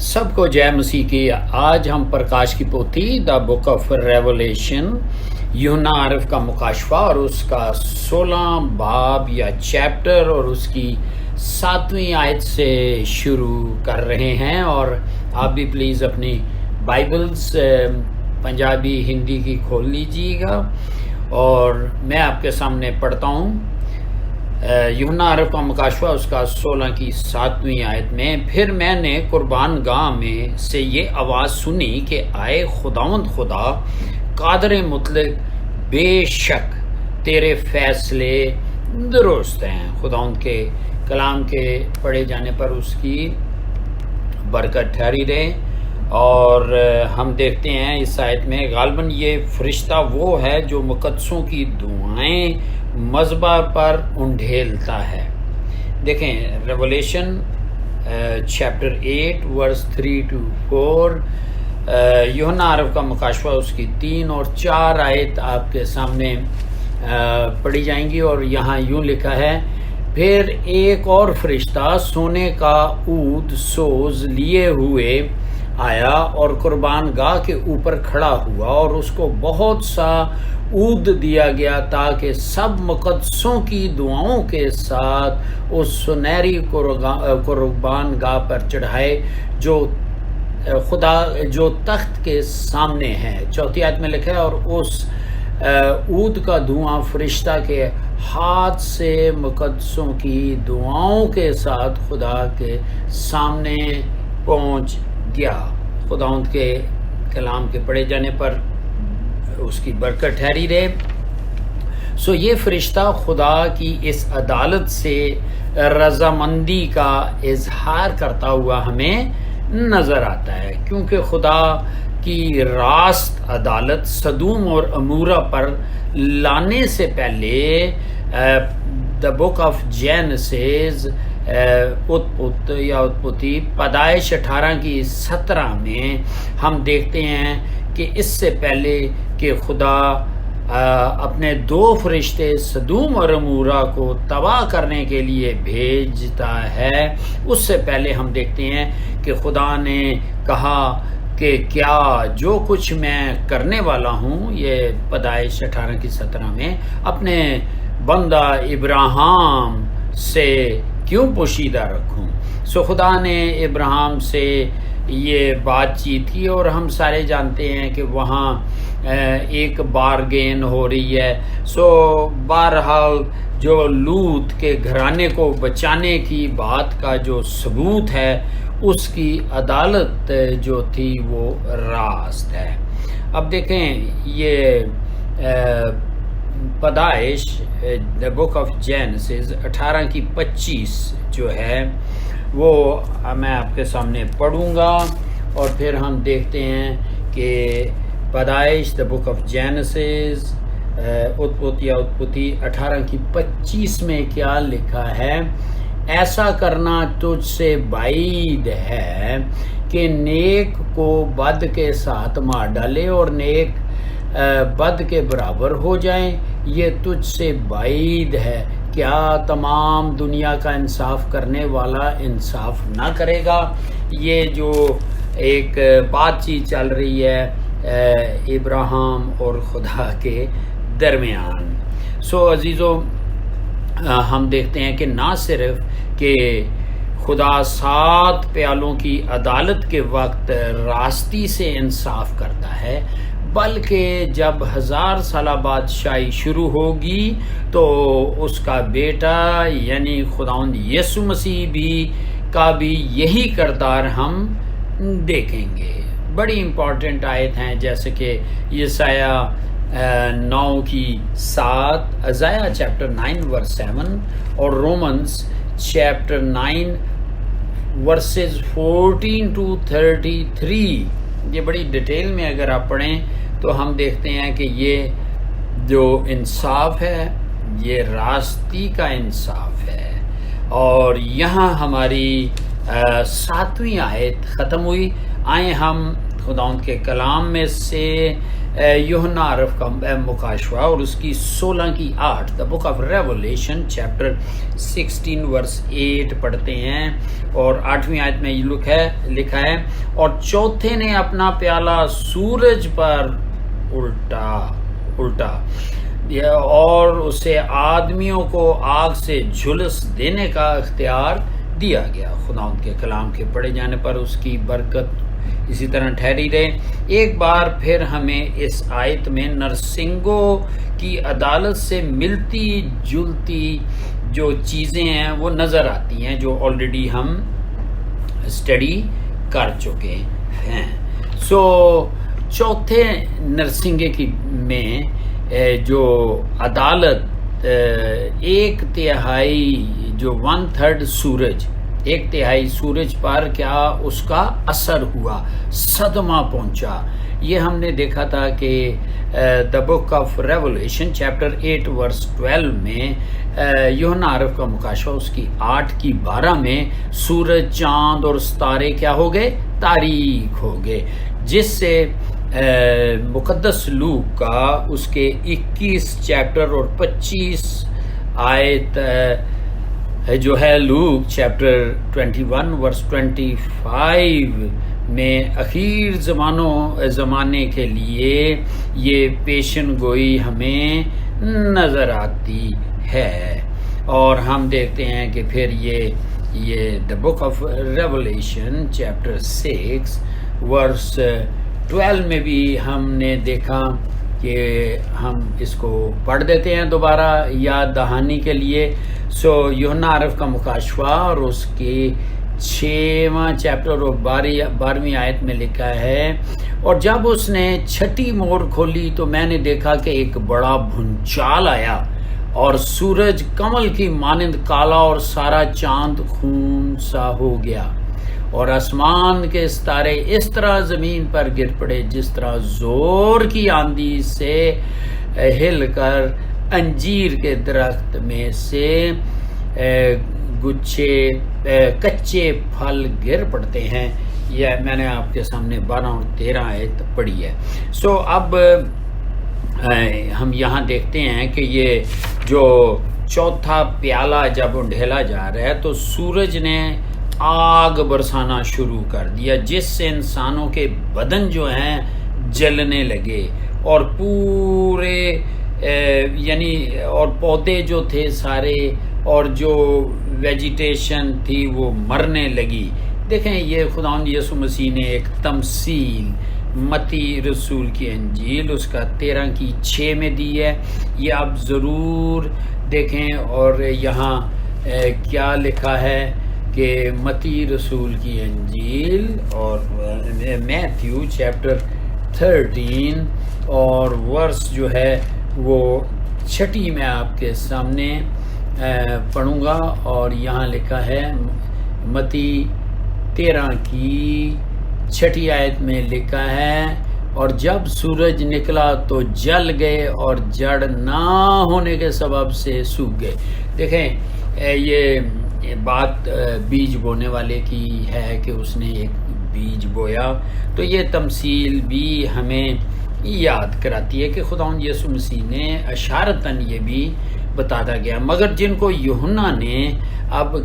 سب کو جے مسیح کی۔ آج ہم پرکاش کی پوتھی دا بک آف ریولیشن یوحنا عارف کا مکاشفہ اور اس کا 16 باب یا چیپٹر اور اس کی 7ویں آیت سے شروع کر رہے ہیں، اور آپ بھی پلیز اپنی بائبلز پنجابی ہندی کی کھول لیجیے گا اور میں آپ کے سامنے پڑھتا ہوں یوحنا عارف کا مکاشفہ اس کا 16 کی 7ویں آیت میں۔ پھر میں نے قربان گاہ میں سے یہ آواز سنی کہ آئے خداوند خدا قادر مطلق، بے شک تیرے فیصلے درست ہیں۔ خداوند کے کلام کے پڑھے جانے پر اس کی برکت ٹھہری رہے۔ اور ہم دیکھتے ہیں اس آیت میں غالباً یہ فرشتہ وہ ہے جو مقدسوں کی دعائیں مذبح پر انڈھیلتا ہے۔ دیکھیں ریولیشن چیپٹر 8 ورس 3 to 4، یوحنا عارف کا مکاشفہ اس کی 3 اور 4 آیت آپ کے سامنے پڑھی جائیں گی، اور یہاں یوں لکھا ہے، پھر ایک اور فرشتہ سونے کا عود سوز لیے ہوئے آیا اور قربان گاہ کے اوپر کھڑا ہوا، اور اس کو بہت سا عود دیا گیا تاکہ سب مقدسوں کی دعاؤں کے ساتھ اس سنہری قربان گاہ پر چڑھائے جو تخت کے سامنے ہے۔ 4 آیت میں لکھا ہے، اور اس عود کا دھواں فرشتہ کے ہاتھ سے مقدسوں کی دعاؤں کے ساتھ خدا کے سامنے پہنچ گیا۔ خداوند کے کلام کے پڑھے جانے پر اس کی برکت ٹھہری رہے۔ یہ فرشتہ خدا کی اس عدالت سے رضامندی کا اظہار کرتا ہوا ہمیں نظر آتا ہے، کیونکہ خدا کی راست عدالت سدوم اور عمورہ پر لانے سے پہلے دا بک آف جینیسس اتپتی پیدائش 18 کی 17 میں ہم دیکھتے ہیں کہ اس سے پہلے کہ خدا اپنے 2 فرشتے سدوم اور عمورہ کو تباہ کرنے کے لیے بھیجتا ہے، اس سے پہلے ہم دیکھتے ہیں کہ خدا نے کہا کہ کیا جو کچھ میں کرنے والا ہوں، یہ پیدائش 18 کی 17 میں، اپنے بندہ ابراہیم سے کیوں پوشیدہ رکھوں۔ خدا نے ابراہیم سے یہ بات چیت کی، اور ہم سارے جانتے ہیں کہ وہاں ایک بارگین ہو رہی ہے۔ بہرحال جو لوط کے گھرانے کو بچانے کی بات کا جو ثبوت ہے، اس کی عدالت جو تھی وہ راست ہے۔ اب دیکھیں یہ پیدائش دا بک آف جینیسس 18 کی 25 جو ہے وہ میں آپ کے سامنے پڑھوں گا، اور پھر ہم دیکھتے ہیں کہ پیدائش دا بک آف جینیسس اتپتی 18 کی 25 میں کیا لکھا ہے۔ ایسا کرنا تجھ سے بعید ہے کہ نیک کو بد کے ساتھ مار ڈالے اور نیک بد کے برابر ہو جائیں، یہ تجھ سے بعید ہے۔ کیا تمام دنیا کا انصاف کرنے والا انصاف نہ کرے گا؟ یہ جو ایک بات چیت چل رہی ہے ابراہیم اور خدا کے درمیان۔ عزیزو، ہم دیکھتے ہیں کہ نہ صرف کہ خدا 7 پیالوں کی عدالت کے وقت راستی سے انصاف کرتا ہے، بلکہ جب 1000 سالہ بادشاہی شروع ہوگی تو اس کا بیٹا یعنی خداوند یسوع مسیح کا بھی یہی کردار ہم دیکھیں گے۔ بڑی امپورٹنٹ آیت ہیں، جیسے کہ یسایہ 9 کی 7، ازائیہ چیپٹر 9 ورس 7، اور رومنز چیپٹر 9 ورسز 14 to 33۔ یہ بڑی ڈیٹیل میں اگر آپ پڑھیں تو ہم دیکھتے ہیں کہ یہ جو انصاف ہے یہ راستی کا انصاف ہے۔ اور یہاں ہماری 7ویں آیت ختم ہوئی۔ آئیں ہم خداوند کے کلام میں سے یوحنا عرف کا مکاشفہ اور اس کی 16:8 دا بک آف ریولیشن چیپٹر 16 ورس 8 پڑھتے ہیں، اور 8ویں آیت میں یہ لکھا ہے، اور چوتھے نے اپنا پیالہ سورج پر الٹا اور اسے آدمیوں کو آگ سے جھلس دینے کا اختیار دیا گیا۔ خدا ان کے کلام کے پڑھے جانے پر اس کی برکت اسی طرح ٹھہری رہے۔ ایک بار پھر ہمیں اس آیت میں نرسنگوں کی عدالت سے ملتی جلتی جو چیزیں ہیں وہ نظر آتی ہیں، جو آلریڈی ہم اسٹڈی کر چکے ہیں۔ چوتھے نرسنگے کی میں جو عدالت 1/3 جو 1/3 سورج، 1/3 سورج پر کیا اس کا اثر ہوا، صدمہ پہنچا۔ یہ ہم نے دیکھا تھا کہ the book of Revelation chapter 8 ورس 12 میں یوحنا عرف کا مکاشفہ اس کی 8:12 میں سورج، چاند اور ستارے کیا ہو گئے، تاریک ہو گئے، جس سے مقدس لوک کا اس کے 21 چیپٹر اور 25 آیت جو ہے لوک چیپٹر 21 ورس 25 میں اخیر زمانے کے لیے یہ پیشن گوئی ہمیں نظر آتی ہے، اور ہم دیکھتے ہیں کہ پھر یہ دا بک آف ریولیشن چیپٹر 6 ورس 12 میں بھی ہم نے دیکھا کہ ہم اس کو پڑھ دیتے ہیں دوبارہ یاد دہانی کے لیے۔ یوحنا عرف کا مکاشفہ اور اس کے 6واں چیپٹر اور 12ویں آیت میں لکھا ہے، اور جب اس نے 6ٹھی مور کھولی تو میں نے دیکھا کہ ایک بڑا بھونچال آیا، اور سورج کمل کی مانند کالا اور سارا چاند خون سا ہو گیا، اور آسمان کے ستارے اس طرح زمین پر گر پڑے جس طرح زور کی آندھی سے ہل کر انجیر کے درخت میں سے کچے پھل گر پڑتے ہیں۔ یہ میں نے آپ کے سامنے 12 اور 13 آیت پڑھی ہے۔ اب ہم یہاں دیکھتے ہیں کہ یہ جو چوتھا پیالہ جب ڈھیلا جا رہا ہے تو سورج نے آگ برسانا شروع کر دیا، جس سے انسانوں کے بدن جو ہیں جلنے لگے، اور پورے اور پودے جو تھے سارے اور جو ویجیٹیشن تھی وہ مرنے لگی۔ دیکھیں یہ خداوند یسوع مسیح نے ایک تمثیل متی رسول کی انجیل اس کا 13:6 میں دی ہے، یہ آپ ضرور دیکھیں۔ اور یہاں کیا لکھا ہے کہ متی رسول کی انجیل اور میتھیو چیپٹر 13 اور ورس جو ہے وہ 6 میں آپ کے سامنے پڑھوں گا، اور یہاں لکھا ہے متی 13 کی 6 آیت میں لکھا ہے، اور جب سورج نکلا تو جل گئے اور جڑ نہ ہونے کے سبب سے سوکھ گئے۔ دیکھیں یہ بات بیج بونے والے کی ہے کہ اس نے ایک بیج بویا، تو یہ تمثیل بھی ہمیں یاد کراتی ہے کہ خداوند یسوع مسیح نے اشارتاً یہ بھی بتاتا گیا۔ مگر جن کو یوحنا نے اب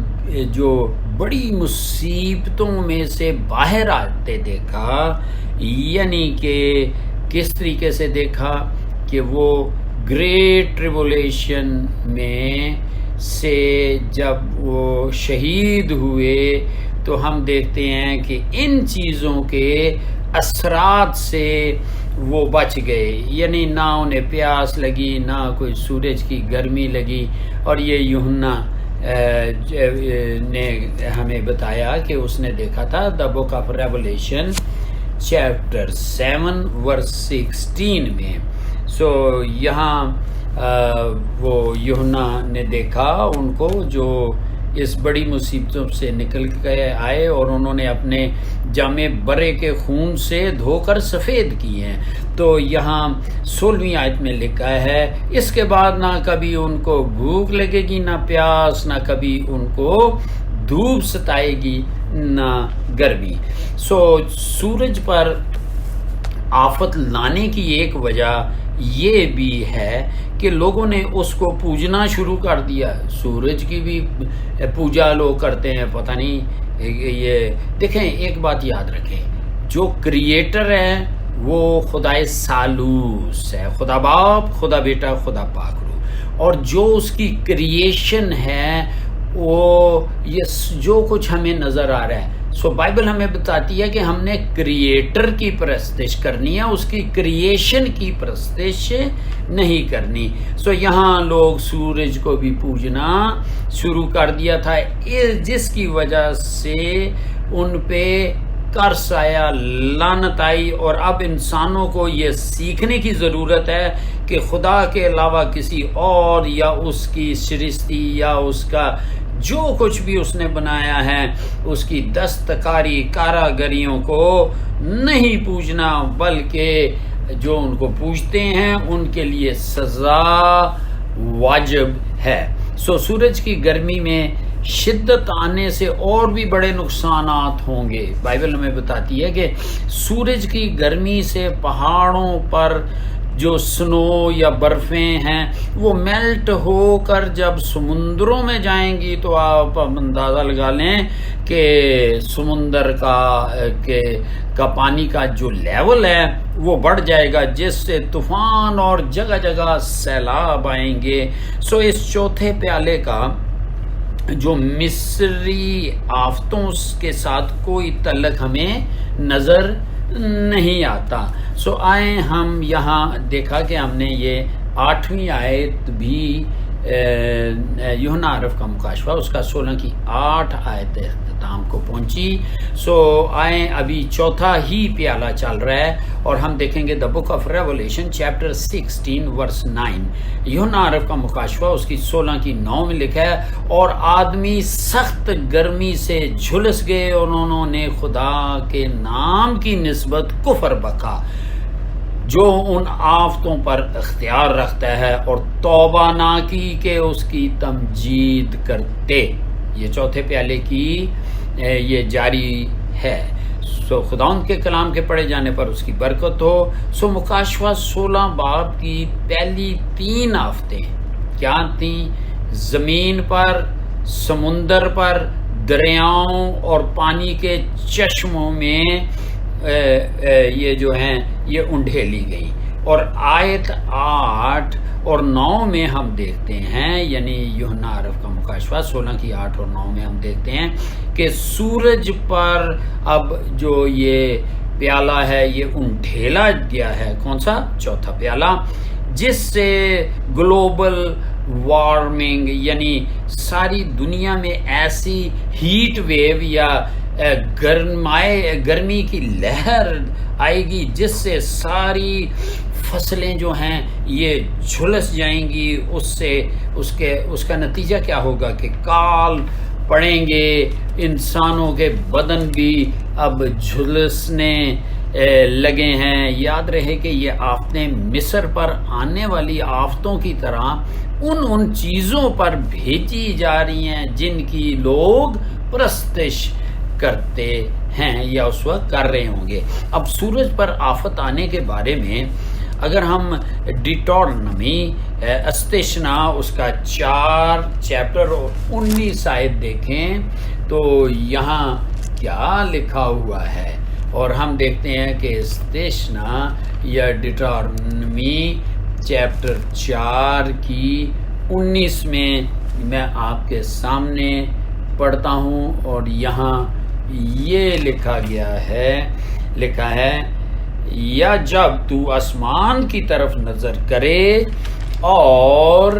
جو بڑی مصیبتوں میں سے باہر آتے دیکھا، یعنی کہ کس طریقے سے دیکھا کہ وہ گریٹ ٹریبولیشن میں سے جب وہ شہید ہوئے تو ہم دیکھتے ہیں کہ ان چیزوں کے اثرات سے وہ بچ گئے، یعنی نہ انہیں پیاس لگی، نہ کوئی سورج کی گرمی لگی۔ اور یہ یوحنا نے ہمیں بتایا کہ اس نے دیکھا تھا دا بک آف ریولیشن چیپٹر 7 ورس 16 میں۔ یہاں وہ یوحنا نے دیکھا ان کو جو اس بڑی مصیبتوں سے نکل کے آئے، اور انہوں نے اپنے جامے برے کے خون سے دھو کر سفید کیے ہیں۔ تو یہاں 16ویں آیت میں لکھا ہے، اس کے بعد نہ کبھی ان کو بھوک لگے گی، نہ پیاس، نہ کبھی ان کو دھوپ ستائے گی، نہ گرمی۔ سورج پر آفت لانے کی ایک وجہ یہ بھی ہے کہ لوگوں نے اس کو پوجنا شروع کر دیا. سورج کی بھی پوجا لوگ کرتے ہیں, پتہ نہیں یہ. دیکھیں ایک بات یاد رکھیں, جو کریٹر ہے وہ خدائے ثالوث ہے, خدا باپ, خدا بیٹا, خدا پاک روح. اور جو اس کی کریشن ہے وہ یہ جو کچھ ہمیں نظر آ رہا ہے, سو بائبل ہمیں بتاتی ہے کہ ہم نے کریٹر کی پرستش کرنی ہے, اس کی کریشن کی پرستش نہیں کرنی. سو یہاں لوگ سورج کو بھی پوجنا شروع کر دیا تھا, جس کی وجہ سے ان پہ قرض آیا, لعنت آئی. اور اب انسانوں کو یہ سیکھنے کی ضرورت ہے کہ خدا کے علاوہ کسی اور یا اس کی سرشتی یا اس کا جو کچھ بھی اس نے بنایا ہے اس کی دستکاری کاراگریوں کو نہیں پوجنا, بلکہ جو ان کو پوجتے ہیں ان کے لیے سزا واجب ہے. سو سورج کی گرمی میں شدت آنے سے اور بھی بڑے نقصانات ہوں گے. بائبل ہمیں بتاتی ہے کہ سورج کی گرمی سے پہاڑوں پر جو سنو یا برفیں ہیں وہ میلٹ ہو کر جب سمندروں میں جائیں گی تو آپ اندازہ لگا لیں کہ سمندر کا پانی کا جو لیول ہے وہ بڑھ جائے گا, جس سے طوفان اور جگہ جگہ سیلاب آئیں گے. سو اس چوتھے پیالے کا جو مصری آفتوں کے ساتھ کوئی تعلق ہمیں نظر نہیں آتا. سو آئیں ہم یہاں دیکھا کہ ہم نے یہ 8ویں آیت بھی یوحنا عرف کا مکاشفہ اس کا 16 کی 8 آیت اختتام کو پہنچی. سو آئیں ابھی چوتھا ہی پیالہ چل رہا ہے اور ہم دیکھیں گے دا بک آف ریولیشن چیپٹر 16 ورس 9. یوحنا عرف کا مکاشفہ اس کی 16 کی 9 میں لکھا ہے, اور آدمی سخت گرمی سے جھلس گئے اور انہوں نے خدا کے نام کی نسبت کفر بکا جو ان آفتوں پر اختیار رکھتا ہے, اور توبہ نہ کی کہ اس کی تمجید کرتے. یہ چوتھے پیالے کی یہ جاری ہے. سو خداوند کے کلام کے پڑھے جانے پر اس کی برکت ہو. سو مکاشفہ 16 باب کی پہلی 3 آفتیں کیا تھیں؟ زمین پر, سمندر پر, دریاؤں اور پانی کے چشموں میں یہ جو ہیں یہ انڈھیلی گئی. اور آیت 8 اور 9 میں ہم دیکھتے ہیں, یعنی یوحنا عرف کا مکاشفہ 16 کی 8 اور 9 میں ہم دیکھتے ہیں کہ سورج پر اب جو یہ پیالہ ہے یہ انڈھیلا گیا ہے. کون سا؟ چوتھا پیالہ, جس سے گلوبل وارمنگ یعنی ساری دنیا میں ایسی ہیٹ ویو یا گرمی کی لہر آئے گی جس سے ساری فصلیں جو ہیں یہ جھلس جائیں گی. اس کا نتیجہ کیا ہوگا کہ کال پڑیں گے, انسانوں کے بدن بھی اب جھلسنے لگے ہیں. یاد رہے کہ یہ آفتیں مصر پر آنے والی آفتوں کی طرح ان چیزوں پر بھیجی جا رہی ہیں جن کی لوگ پرستش کرتے ہیں یا اس وقت کر رہے ہوں گے. اب سورج پر آفت آنے کے بارے میں اگر ہم ڈیٹورنمی استشنا اس کا 4 چیپٹر 19 آیت دیکھیں تو یہاں کیا لکھا ہوا ہے, اور ہم دیکھتے ہیں کہ استشنا یا ڈیٹورنمی چیپٹر 4 کی 19 میں آپ کے سامنے پڑھتا ہوں. اور یہاں یہ لکھا ہے یا جب تو آسمان کی طرف نظر کرے اور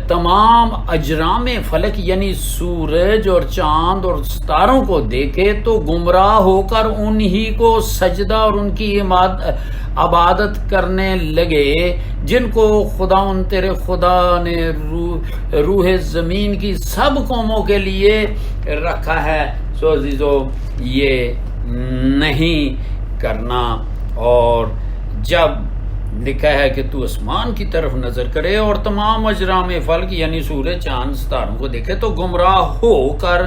تمام اجرام فلک یعنی سورج اور چاند اور ستاروں کو دیکھے تو گمراہ ہو کر انہی کو سجدہ اور ان کی عبادت کرنے لگے جن کو تیرے خدا نے روح زمین کی سب قوموں کے لیے رکھا ہے. سو عزیزو یہ نہیں کرنا. اور جب لکھا ہے کہ تو آسمان کی طرف نظر کرے اور تمام اجرام فلک یعنی سورج چاند ستاروں کو دیکھے تو گمراہ ہو کر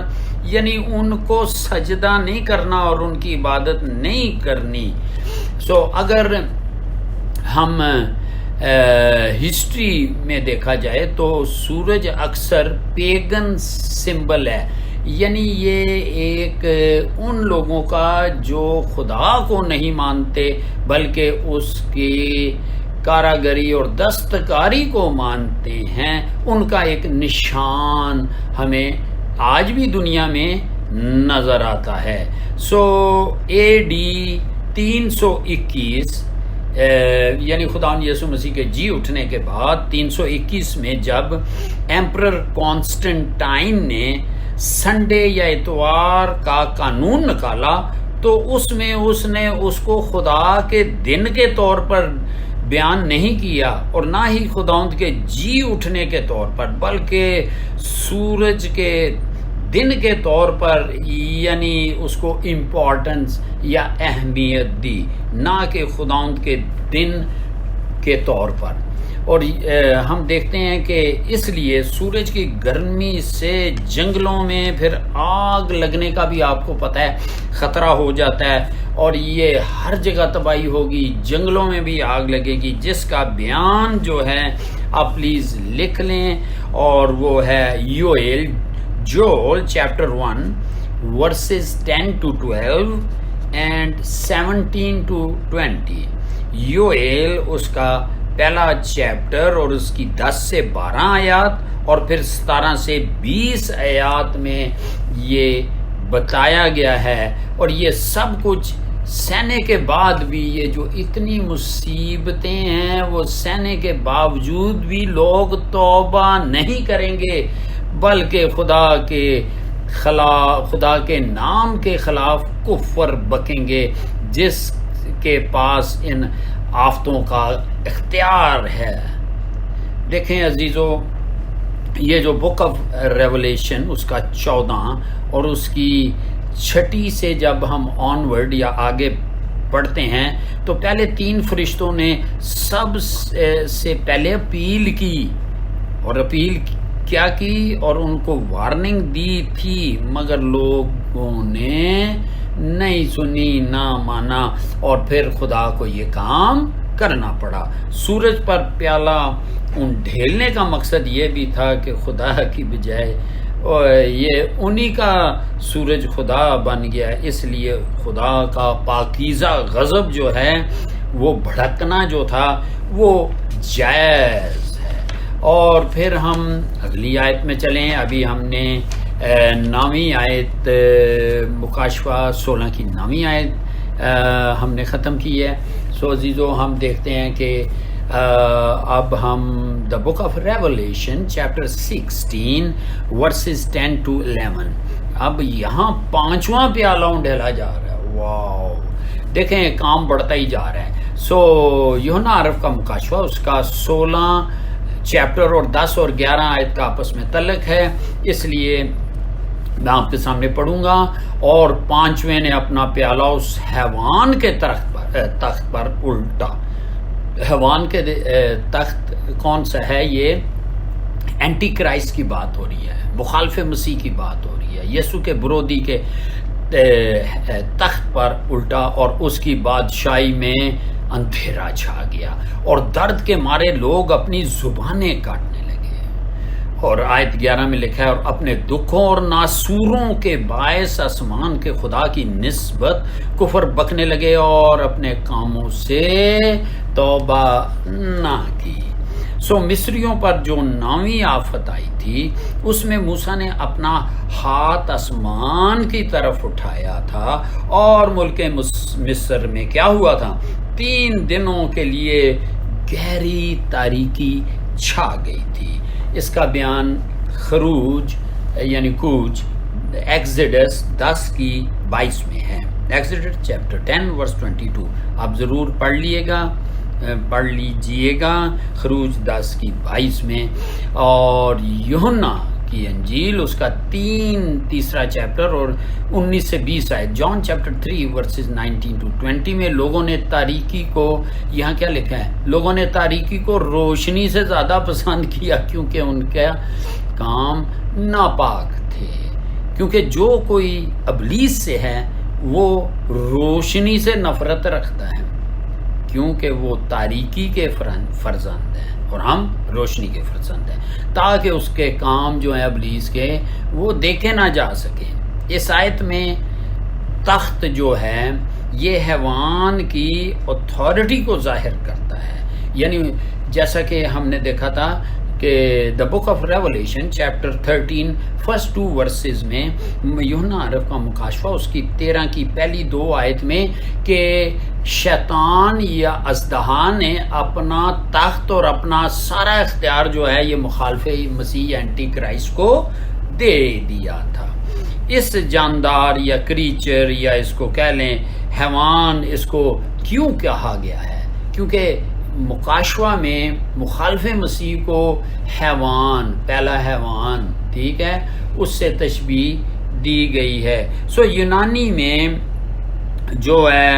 یعنی ان کو سجدہ نہیں کرنا اور ان کی عبادت نہیں کرنی. سو اگر ہم ہسٹری میں دیکھا جائے تو سورج اکثر پیگن سمبل ہے، یعنی یہ ایک ان لوگوں کا جو خدا کو نہیں مانتے بلکہ اس کی کاراگری اور دستکاری کو مانتے ہیں، ان کا ایک نشان ہمیں آج بھی دنیا میں نظر آتا ہے. سو AD 321 یعنی خدا یسوع مسیح کے جی اٹھنے کے بعد 321 میں جب ایمپرر کانسٹنٹائن نے سنڈے یا اتوار کا قانون نکالا تو اس میں اس نے اس کو خدا کے دن کے طور پر بیان نہیں کیا اور نہ ہی خداوند کے جی اٹھنے کے طور پر، بلکہ سورج کے دن کے طور پر، یعنی اس کو امپورٹنس یا اہمیت دی، نہ کہ خداوند کے دن کے طور پر. اور ہم دیکھتے ہیں کہ اس لیے سورج کی گرمی سے جنگلوں میں پھر آگ لگنے کا بھی آپ کو پتہ ہے خطرہ ہو جاتا ہے، اور یہ ہر جگہ تباہی ہوگی، جنگلوں میں بھی آگ لگے گی، جس کا بیان جو ہے آپ پلیز لکھ لیں، اور وہ ہے Joel chapter 1 verses 10 to 12 and 17 to 20. یوئیل اس کا پہلا چیپٹر اور اس کی 10 سے 12 آیات اور پھر 17 سے 20 آیات میں یہ بتایا گیا ہے. اور یہ سب کچھ سہنے کے بعد بھی، یہ جو اتنی مصیبتیں ہیں وہ سہنے کے باوجود بھی لوگ توبہ نہیں کریں گے، بلکہ خدا کے نام کے خلاف کفر بکیں گے، جس کے پاس ان آفتوں کا اختیار ہے. دیکھیں عزیزو، یہ جو بک آف ریولیشن اس کا 14 اور اس کی 6 سے جب ہم آنورڈ یا آگے پڑھتے ہیں تو پہلے 3 فرشتوں نے سب سے پہلے اپیل کی، اور اپیل کیا کی، اور ان کو وارننگ دی تھی، مگر لوگوں نے نہیں سنی، نہ مانا، اور پھر خدا کو یہ کام کرنا پڑا. سورج پر پیالہ ڈھیلنے کا مقصد یہ بھی تھا کہ خدا کی بجائے یہ انہی کا سورج خدا بن گیا، اس لیے خدا کا پاکیزہ غضب جو ہے وہ بھڑکنا جو تھا وہ جائز ہے. اور پھر ہم اگلی آیت میں چلیں. ابھی ہم نے 9ویں آیت مکاشفہ 16 کی 9ویں آیت ہم نے ختم کی ہے. سو عزیزو، ہم دیکھتے ہیں کہ اب ہم the book of Revelation chapter 16 verses 10 to 11. اب یہاں 5واں پیالہ ڈھیلا جا رہا ہے. واو، دیکھیں کام بڑھتا ہی جا رہا ہے. سو یوحنا عرف کا مکاشفہ اس کا 16 چیپٹر اور 10 اور 11 آیت کا آپس میں تعلق ہے، اس لیے میں آپ کے سامنے پڑھوں گا. اور 5ویں نے اپنا پیالہ اس حیوان کے تخت پر الٹا. حیوان کے تخت کون سا ہے؟ یہ اینٹی کرائسٹ کی بات ہو رہی ہے، مخالف مسیح کی بات ہو رہی ہے. یسوع کے برودی کے تخت پر الٹا، اور اس کی بادشاہی میں اندھیرا چھا گیا، اور درد کے مارے لوگ اپنی زبانیں کاٹنے لگے. اور آیت 11 میں لکھا ہے، اور اپنے دکھوں اور ناسوروں کے باعث آسمان کے خدا کی نسبت کفر بکنے لگے اور اپنے کاموں سے توبہ نہ کی. سو مصریوں پر جو 9ویں آفت آئی تھی اس میں موسیٰ نے اپنا ہاتھ آسمان کی طرف اٹھایا تھا، اور ملک مصر میں کیا ہوا تھا؟ 3 دنوں کے لیے گہری تاریکی چھا گئی تھی. اس کا بیان خروج یعنی کوچ ایکزیڈس 10 کی 22 میں ہے. ایکزیڈس چیپٹر 10 ورس 22 آپ ضرور پڑھ لیجئے گا، خروج 10 کی 22 میں. اور یوحنا کی انجیل اس کا تیسرا چیپٹر اور 19 سے 20 آئے. جان چیپٹر 3 ورسز 19 to 20 میں لوگوں نے تاریکی کو، یہاں کیا لکھا ہے؟ لوگوں نے تاریکی کو روشنی سے زیادہ پسند کیا، کیونکہ ان کا کام ناپاک تھے. کیونکہ جو کوئی ابلیس سے ہے وہ روشنی سے نفرت رکھتا ہے، کیونکہ وہ تاریکی کے فرزند ہیں اور ہم روشنی کے فرزند ہیں، تاکہ اس کے کام جو ہیں ابلیس کے وہ دیکھے نہ جا سکیں۔ اس آیت میں تخت جو ہے یہ حیوان کی اتھارٹی کو ظاہر کرتا ہے، یعنی جیسا کہ ہم نے دیکھا تھا کہ the book of Revelation chapter 13 first 2 verses میں یوحنا عرف کا مکاشفہ اس کی 13 کی پہلی 2 آیت میں کہ شیطان یا اژدہا نے اپنا تخت اور اپنا سارا اختیار جو ہے یہ مخالف مسیح اینٹی کرائسٹ کو دے دیا تھا۔ اس جاندار یا کریچر یا اس کو کہہ لیں حیوان، اس کو کیوں کہا گیا ہے؟ کیونکہ مکاشفہ میں مخالف مسیح کو حیوان، پہلا حیوان، ٹھیک ہے، اس سے تشبیہ دی گئی ہے۔ سو یونانی میں جو ہے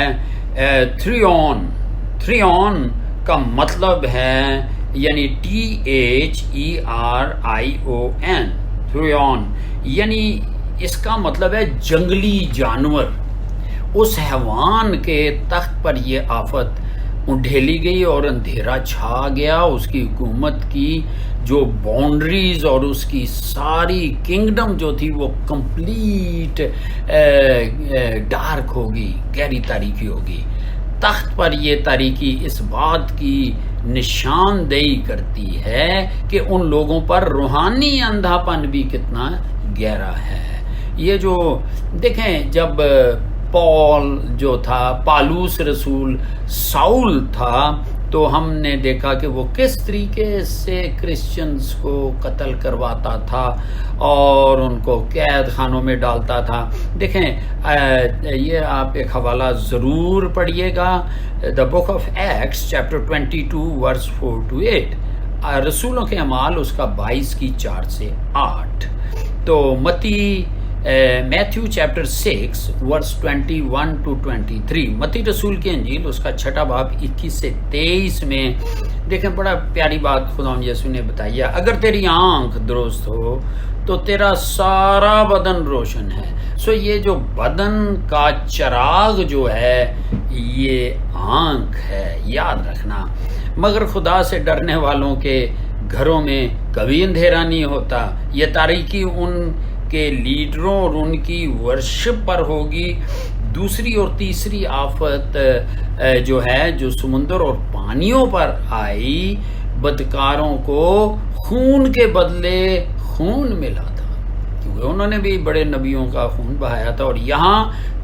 تھریون کا مطلب ہے یعنی THERION، تھریون، یعنی اس کا مطلب ہے جنگلی جانور۔ اس حیوان کے تخت پر یہ آفت انڈھیلی گئی اور اندھیرا چھا گیا، اس کی حکومت کی جو باؤنڈریز اور اس کی ساری کنگڈم جو تھی وہ کمپلیٹ ڈارک ہوگی، گہری تاریکی ہوگی۔ تخت پر یہ تاریکی اس بات کی نشاندہی کرتی ہے کہ ان لوگوں پر روحانی اندھا پن بھی کتنا گہرا ہے۔ یہ جو دیکھیں جب پال جو تھا، پالوس رسول ساؤل تھا، تو ہم نے دیکھا کہ وہ کس طریقے سے کرسچنز کو قتل کرواتا تھا اور ان کو قید خانوں میں ڈالتا تھا۔ دیکھیں یہ آپ ایک حوالہ ضرور پڑھیے گا، the book of Acts chapter 22 verse 4 to 8، رسولوں کے اعمال اس کا 22 کی 4 سے 8۔ تو میتھیو چیپٹر 6 ورس 21 to 23، متی رسول کی انجیل اس کا 6 باب 21 سے 23 میں دیکھیں بڑا پیاری بات خدا یسوع نے بتائی ہے، اگر تیری آنکھ درست ہو تو تیرا سارا بدن روشن ہے۔ سو یہ جو بدن کا چراغ جو ہے یہ آنکھ ہے، یاد رکھنا۔ مگر خدا سے ڈرنے والوں کے گھروں میں کبھی اندھیرا نہیں ہوتا، یہ تاریکی ان کے لیڈروں اور ان کی ورشپ پر ہوگی۔ دوسری اور تیسری آفت جو ہے جو سمندر اور پانیوں پر آئی، بدکاروں کو خون کے بدلے خون ملا تھا، کیونکہ انہوں نے بھی بڑے نبیوں کا خون بہایا تھا، اور یہاں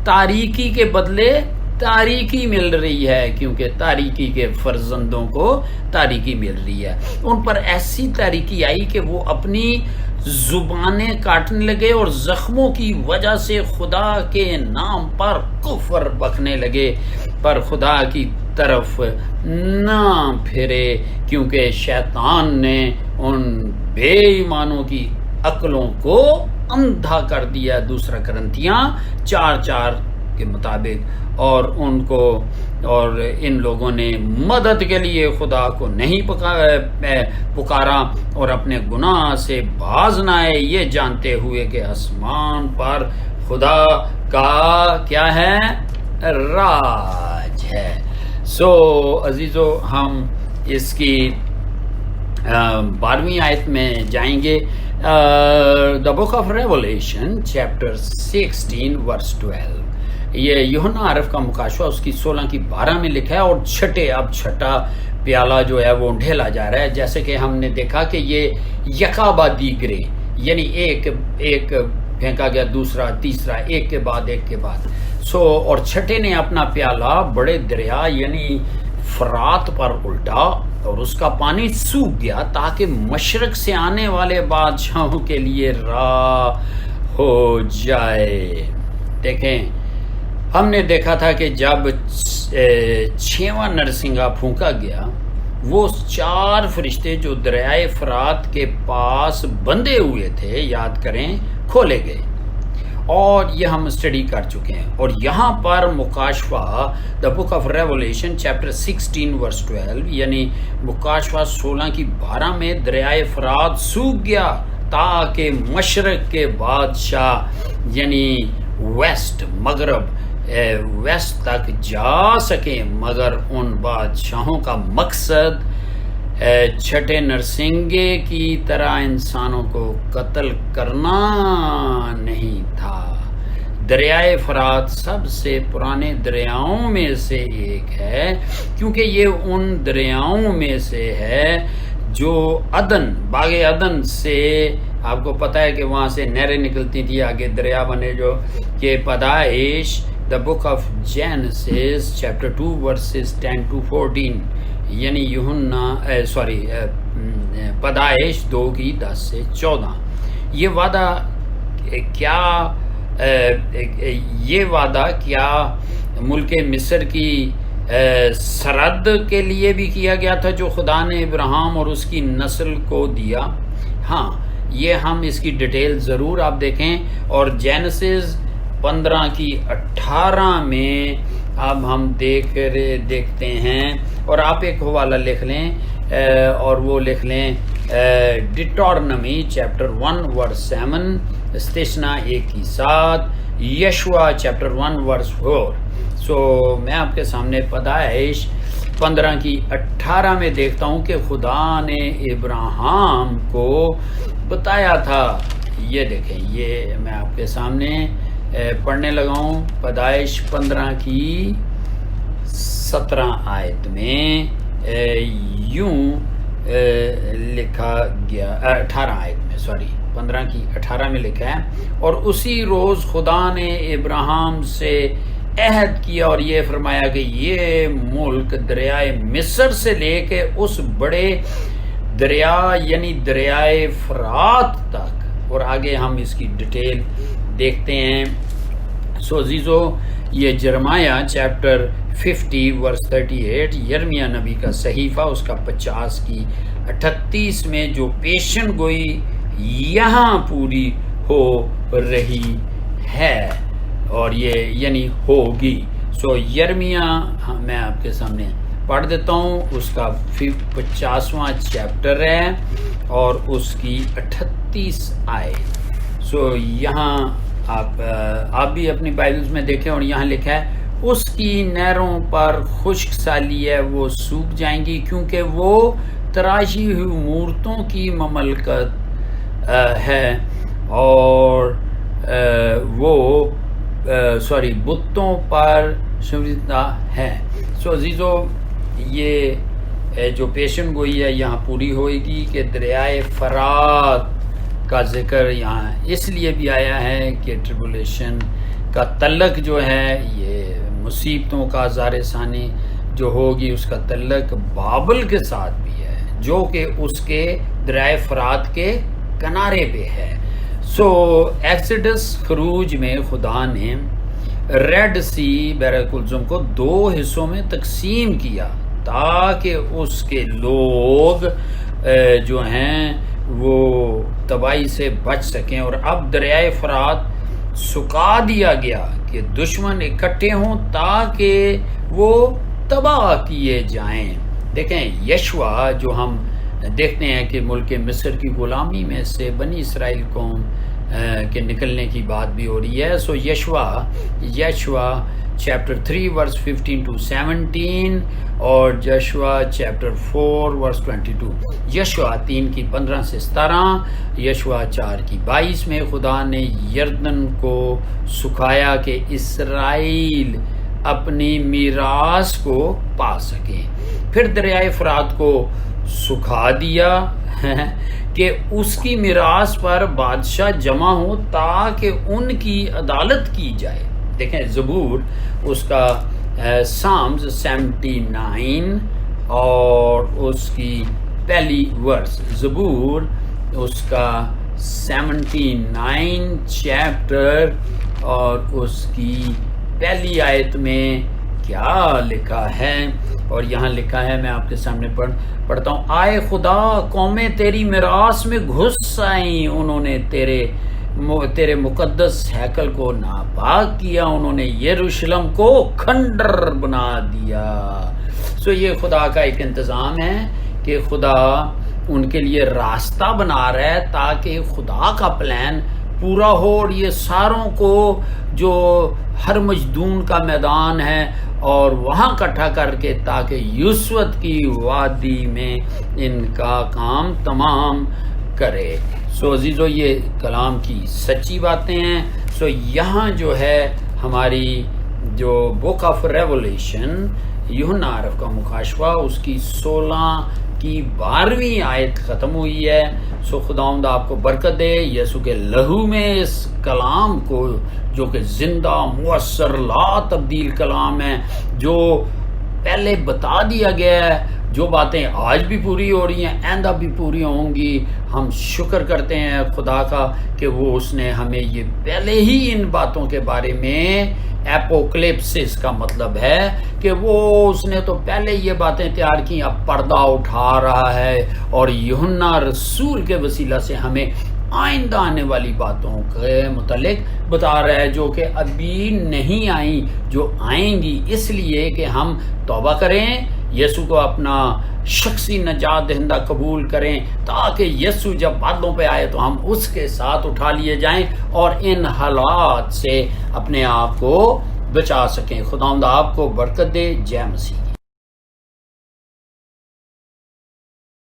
تاریکی کے بدلے تاریکی مل رہی ہے، کیونکہ تاریکی کے فرزندوں کو تاریکی مل رہی ہے۔ ان پر ایسی تاریکی آئی کہ وہ اپنی زبانیں کاٹنے لگے اور زخموں کی وجہ سے خدا کے نام پر کفر بکنے لگے، پر خدا کی طرف نہ پھرے، کیونکہ شیطان نے ان بے ایمانوں کی عقلوں کو اندھا کر دیا، 2 کرنتھیاں 4:4 کے مطابق، اور ان لوگوں نے مدد کے لیے خدا کو نہیں پکارا اور اپنے گناہ سے باز نہ آئے، یہ جانتے ہوئے کہ آسمان پر خدا کا کیا ہے؟ راج ہے۔ سو عزیزو، ہم اس کی 12ویں آیت میں جائیں گے، دا بک آف ریولیشن چیپٹر 16 ورس 12۔ یہ یوحنا عرف کا مکاشفہ اس کی 16 کی 12 میں لکھا ہے، اور اب چھٹا پیالہ جو ہے وہ ڈھیلا جا رہا ہے، جیسے کہ ہم نے دیکھا کہ یہ یکا بعد دیگرے، یعنی ایک پھینکا گیا، دوسرا، تیسرا، ایک کے بعد ایک کے بعد۔ اور چھٹے نے اپنا پیالہ بڑے دریا یعنی فرات پر الٹا اور اس کا پانی سوکھ گیا، تاکہ مشرق سے آنے والے بادشاہوں کے لیے راہ ہو جائے۔ دیکھیں ہم نے دیکھا تھا کہ جب 6واں نرسنگا پھونکا گیا، وہ 4 فرشتے جو دریائے فرات کے پاس بندھے ہوئے تھے، یاد کریں، کھولے گئے، اور یہ ہم اسٹڈی کر چکے ہیں۔ اور یہاں پر مکاشفہ دا بک آف ریولیشن چیپٹر 16 ورس 12، یعنی مکاشفہ 16 کی 12 میں دریائے فرات سوکھ گیا، تاکہ مشرق کے بادشاہ یعنی ویسٹ مغرب ویسٹ تک جا سکیں، مگر ان بادشاہوں کا مقصد چھٹے نرسنگے کی طرح انسانوں کو قتل کرنا نہیں تھا۔ دریائے فرات سب سے پرانے دریاؤں میں سے ایک ہے، کیونکہ یہ ان دریاؤں میں سے ہے جو عدن باغ عدن سے، آپ کو پتہ ہے کہ وہاں سے نہریں نکلتی تھی، آگے دریا بنے جو کہ پیدائش the book of Genesis chapter 2 verses 10 to 14 یعنی پیدائش 2 کی 10 سے 14۔ یہ وعدہ کیا ملک مصر کی سرحد کے لیے بھی کیا گیا تھا جو خدا نے ابراہیم اور اس کی نسل کو دیا؟ ہاں، یہ ہم اس کی ڈیٹیل ضرور آپ دیکھیں، اور جینیسس 15 کی 18 میں اب ہم دیکھتے ہیں، اور آپ ایک حوالہ لکھ لیں اور وہ لکھ لیں ڈیٹورنمی چیپٹر 1 ورس 7، استثنا 1 کی 7، یشوع چیپٹر 1 ورس 4۔ سو میں آپ کے سامنے پیدائش 15 کی 18 میں دیکھتا ہوں کہ خدا نے ابراہیم کو بتایا تھا۔ یہ دیکھیں، یہ میں آپ کے سامنے پڑھنے لگا ہوں، پیدائش 15 کی 17 آیت میں یوں لکھا گیا، 18 آیت میں 15 کی 18 میں لکھا ہے، اور اسی روز خدا نے ابراہیم سے عہد کیا اور یہ فرمایا کہ یہ ملک دریائے مصر سے لے کے اس بڑے دریا یعنی دریائے فرات تک، اور آگے ہم اس کی ڈیٹیل دیکھتے ہیں۔ سو عزیزو، یہ جرمایہ چیپٹر 50 ورس 38، یرمیہ نبی کا صحیفہ، اس کا 50 کی 38 میں جو پیشن گوئی یہاں پوری ہو رہی ہے، اور یہ یعنی ہوگی۔ سو یرمیہ میں آپ کے سامنے پڑھ دیتا ہوں، اس کا 50واں چیپٹر ہے اور اس کی 38 آیت۔ سو یہاں آپ بھی اپنی بائبلز میں دیکھیں، اور یہاں لکھا ہے اس کی نہروں پر خشک سالی ہے، وہ سوکھ جائیں گی، کیونکہ وہ تراشی ہوئی مورتوں کی مملکت ہے، اور وہ بتوں پر شوریدہ ہے۔ سو عزیزو، یہ جو پیشن گوئی ہے یہاں پوری ہوئے گی کہ دریائے فرات کا ذکر یہاں اس لیے بھی آیا ہے کہ ٹریبولیشن کا تعلق جو ہے، یہ مصیبتوں کا زار ثانی جو ہوگی، اس کا تعلق بابل کے ساتھ بھی ہے، جو کہ اس کے دریائے فرات کے کنارے پہ ہے۔ سو ایکسیڈس خروج میں خدا نے ریڈ سی بحر الکلثم کو 2 حصوں میں تقسیم کیا تاکہ اس کے لوگ جو ہیں وہ تباہی سے بچ سکیں، اور اب دریائے فرات سکا دیا گیا کہ دشمن اکٹھے ہوں تاکہ وہ تباہ کیے جائیں۔ دیکھیں، یشوع جو ہم دیکھتے ہیں کہ ملک مصر کی غلامی میں سے بنی اسرائیل قوم کے نکلنے کی بات بھی ہو رہی ہے۔ سو یشوع چیپٹر 3 ورس 15 to 17 اور یشوع چیپٹر 4 ورس 22۔ یشوع 3 کی 15 سے 17، یشوع 4 کی 22 میں خدا نے یردن کو سکھایا کہ اسرائیل اپنی میراث کو پا سکیں، پھر دریائے فرات کو سکھا دیا کہ اس کی میراث پر بادشاہ جمع ہو تاکہ ان کی عدالت کی جائے۔ دیکھیں، زبور اس کا سامز 79 اور اس کی پہلی ورس، زبور اس کا 79 چیپٹر اور اس کی پہلی آیت میں کیا لکھا ہے، اور یہاں لکھا ہے، میں آپ کے سامنے پڑھتا ہوں۔ آئے خدا، قومیں تیری میراث میں گھس آئیں، انہوں نے تیرے مقدس ہیکل کو ناپاک کیا، انہوں نے یروشلم کو کھنڈر بنا دیا۔ سو یہ خدا کا ایک انتظام ہے کہ خدا ان کے لیے راستہ بنا رہا ہے تاکہ خدا کا پلان پورا ہو، اور یہ ساروں کو جو ہر مجدون کا میدان ہے اور وہاں اکٹھا کر کے تاکہ یوسوت کی وادی میں ان کا کام تمام کرے۔ سو عزیزو، یہ کلام کی سچی باتیں ہیں۔ سو یہاں جو ہے ہماری جو بک آف ریولیشن یوحنا عارف کا مکاشفہ اس کی 16 کی 12ویں آیت ختم ہوئی ہے۔ سو خداوند آپ کو برکت دے یسوع کے لہو میں اس کلام کو جو کہ زندہ مؤثر لا تبدیل کلام ہے، جو پہلے بتا دیا گیا ہے، جو باتیں آج بھی پوری ہو رہی ہیں آئندہ بھی پوری ہوں گی۔ ہم شکر کرتے ہیں خدا کا کہ وہ اس نے ہمیں یہ پہلے ہی ان باتوں کے بارے میں، ایپوکلپسس کا مطلب ہے کہ وہ اس نے تو پہلے یہ باتیں تیار کی، اب پردہ اٹھا رہا ہے اور یوحنا رسول کے وسیلہ سے ہمیں آئندہ آنے والی باتوں کے متعلق بتا رہا ہے جو کہ ابھی نہیں آئیں، جو آئیں گی، اس لیے کہ ہم توبہ کریں، یسوع کو اپنا شخصی نجات دہندہ قبول کریں، تاکہ یسوع جب بادلوں پہ آئے تو ہم اس کے ساتھ اٹھا لیے جائیں اور ان حالات سے اپنے آپ کو بچا سکیں۔ خداوند آپ کو برکت دے۔ جے مسیح۔